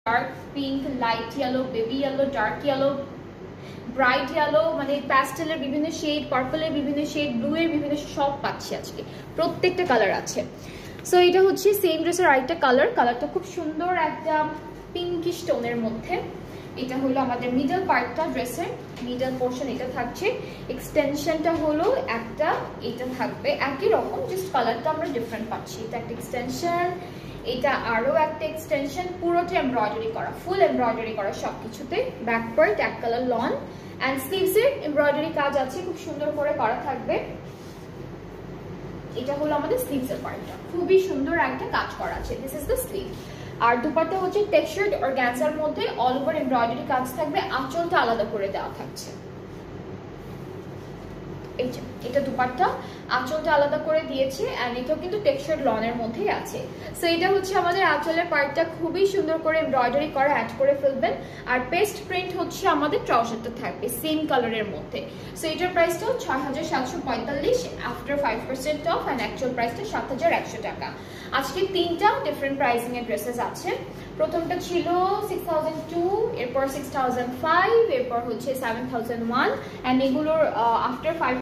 Dark pink, light yellow, baby yellow, dark yellow, bright yellow, মানে প্যাস্টেলের বিভিন্ন shade, পার্পলের বিভিন্ন shade, blue এর বিভিন্ন সব পাচ্ছি আজকে, প্রত্যেকটা কালার আছে। সো এটা হচ্ছে সেম ড্রেসের আরেকটা কালারটা খুব সুন্দর একটা পিঙ্কিশ টোনের মধ্যে। এটা হলো আমাদের মিডল পার্টটা, ড্রেসের মিডল পোর্শন এটা থাকছে। এক্সটেনশনটা হলো একটা, এটা থাকবে একই রকম, জাস্ট কালারটা আমরা ডিফারেন্ট পাচ্ছি। এটা একটা এক্সটেনশন, এটা আরো একটা এক্সটেনশন, পুরোটা এমব্রয়ডারি করা, ফুল এমব্রয়ডারি করা সবকিছুতে। ব্যাক পার্ট এক কালার লন, অ্যান্ড স্লিভসের এমব্রয়ডারি কাজ আছে, খুব সুন্দর করে করা থাকবে। এটা হলো আমাদের স্লিভসের পার্টটা, খুবই সুন্দর একটা কাজ করা আছে। This is the sleeve. আর দুপাট্টা হচ্ছে টেক্সচার্ড অর্গানজার মধ্যে, অল ওভার এমব্রয়ডারি কাজ থাকবে, আঁচলটা আলাদা করে দেওয়া থাকছে। এই যে এটা দুপাট্টা, আঁচলটা আলাদা করে দিয়েছে, এন্ড এটাও কিন্তু টেক্সচার্ড লনের মধ্যেই আছে। সো এটা হচ্ছে আমাদের আঁচলের পার্টটা, খুবই সুন্দর করে এমব্রয়ডারি করা, অ্যাড করে ফেলবেন। আর পেস্ট প্রিন্ট হচ্ছে আমাদের ট্রাউজারটা থাকবে সেম কালারের মধ্যে। সো এটার প্রাইসটাও ৬৭৪৫ আফটার 5% অফ, অ্যান্ড অ্যাকচুয়াল প্রাইসটা ৭১০০ টাকা। আজকে তিনটা ডিফারেন্ট প্রাইসিং এর ড্রেসেস আছে। প্রথমটা ছিল 6002, এরপর 6005, এরপর হচ্ছে 7001, এন্ড এগুলোর আফটার 5